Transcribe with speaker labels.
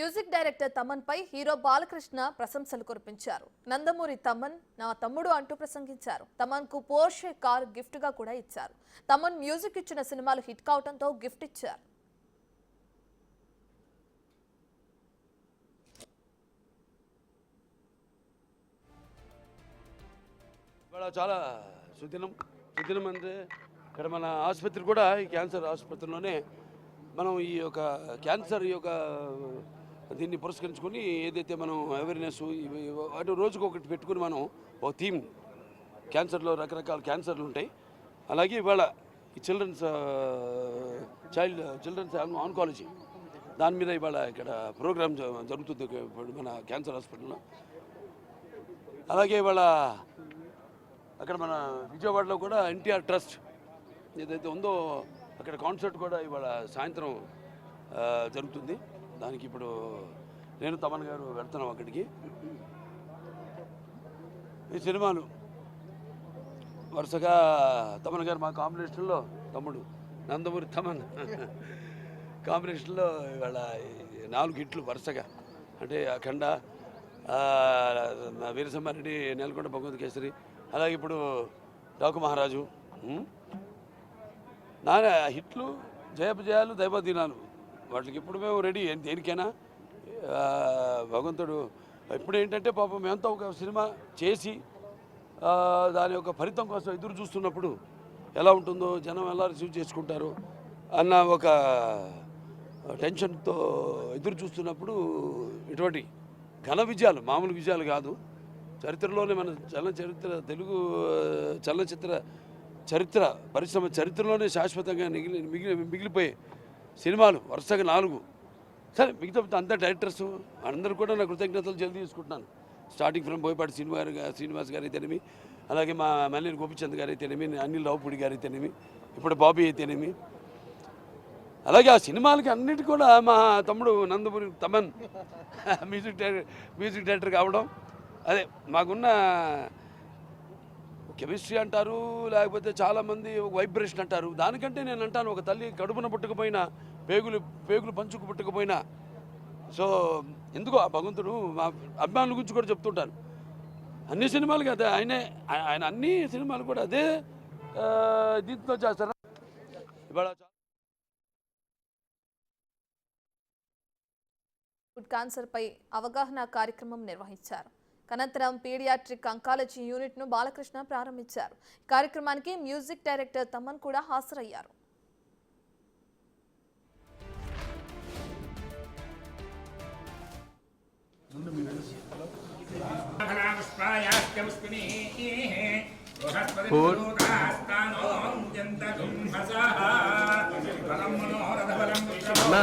Speaker 1: Music director Thaman పై hero Balakrishna ప్రశంసలు కురిపించారు. నందమూరి తమన్ నా తమ్ముడు అంటూ ప్రసంగించారు. తమన్ కు పోర్షే కార్ గిఫ్ట్ గా కూడా ఇచ్చారు. తమన్ మ్యూజిక్ ఇచ్చిన సినిమాలు హిట్ కావడంతో గిఫ్ట్ ఇచ్చారు.
Speaker 2: చాలా సుదినం అంటే ఇక్కడ మన ఆసుపత్రి కూడా ఈ క్యాన్సర్ ఆసుపత్రిలోనే మనం ఈ యొక్క క్యాన్సర్ ఈ యొక్క దీన్ని పురస్కరించుకొని ఏదైతే మనం అవేర్నెస్ అటు రోజుకు ఒకటి పెట్టుకుని మనం ఒక థీమ్ క్యాన్సర్లో రకరకాల క్యాన్సర్లు ఉంటాయి. అలాగే ఇవాళ ఈ చిల్డ్రన్స్ ఆన్కాలజీ దాని మీద ఇవాళ ఇక్కడ ప్రోగ్రామ్ జరుగుతుంది మన క్యాన్సర్ హాస్పిటల్లో. అలాగే ఇవాళ అక్కడ మన విజయవాడలో కూడా ఎన్టీఆర్ ట్రస్ట్ ఏదైతే ఉందో అక్కడ కాన్సర్ట్ కూడా ఇవాళ సాయంత్రం జరుగుతుంది. దానికి ఇప్పుడు నేను తమన్ గారు వెళ్తున్నాం అక్కడికి. ఈ సినిమాలు వరుసగా తమన్ గారు మా కాంబినేషన్లో తమ్ముడు నందమూరి తమన్ కాంబినేషన్లో ఇవాళ 4 హిట్లు వరుసగా, అంటే అఖండ, వీరసింహారెడ్డి, నెలకొండ భగవంత్ కేసరి, అలాగే ఇప్పుడు డాకు మహారాజు. నాన్న హిట్లు, జయపజయాలు, దైవదీనాలు, వాటికి ఇప్పుడు మేము రెడీ దేనికైనా. భగవంతుడు ఇప్పుడు ఏంటంటే పాపం మేమంతా ఒక సినిమా చేసి దాని యొక్క ఫలితం కోసం ఎదురు చూస్తున్నప్పుడు ఎలా ఉంటుందో, జనం ఎలా రిసీవ్ చేసుకుంటారు అన్న ఒక టెన్షన్తో ఎదురు చూస్తున్నప్పుడు ఇటువంటి ఘన విజయాలు, మామూలు విజయాలు కాదు, చరిత్రలోనే మన తెలుగు చలనచిత్ర చరిత్ర పరిశ్రమ చరిత్రలోనే శాశ్వతంగా మిగిలిపోయే సినిమాలు వరుసగా 4. సరే మిగతా అంతా డైరెక్టర్స్ అందరూ కూడా నా కృతజ్ఞతలు జల్దీ తీసుకుంటున్నాను. స్టార్టింగ్ ఫ్రమ్ బోయపాటి శ్రీనివాస్ గారు అయితేనేమి, అలాగే మా మల్లేని గోపిచంద్ గారు అయితేనేమి, అనిల్ రావుపూడి గారు అయితేనేమి, ఇప్పుడు బాబీ అయితేనేమి, అలాగే ఆ సినిమాలకి అన్నిటి కూడా మా తమ్ముడు నందమూరి తమన్ మ్యూజిక్ డైరెక్టర్ కావడం, అదే మాకున్న కెమిస్ట్రీ అంటారు, లేకపోతే చాలామంది వైబ్రేషన్ అంటారు. దానికంటే నేను అంటాను, ఒక తల్లి కడుపున పుట్టకపోయినా పేగులు పంచుకు పుట్టకపోయినా, సో ఎందుకో ఆ భగవంతుడు మా అభిమానుల గురించి కూడా చెప్తుంటాను. అన్ని సినిమాలకి అదే ఆయన అన్ని సినిమాలు కూడా అదే దీంతో చేస్తారు. ఇవాళ
Speaker 1: క్యాన్సర్ పై అవగాహన కార్యక్రమం నిర్వహించారు. అనంతరం పీడియాట్రిక్ అంకాలజీ యూనిట్ ను బాలకృష్ణ ప్రారంభించారు. కార్యక్రమానికి మ్యూజిక్ డైరెక్టర్ తమన్ కూడా హాజరయ్యారు.
Speaker 3: అన్నా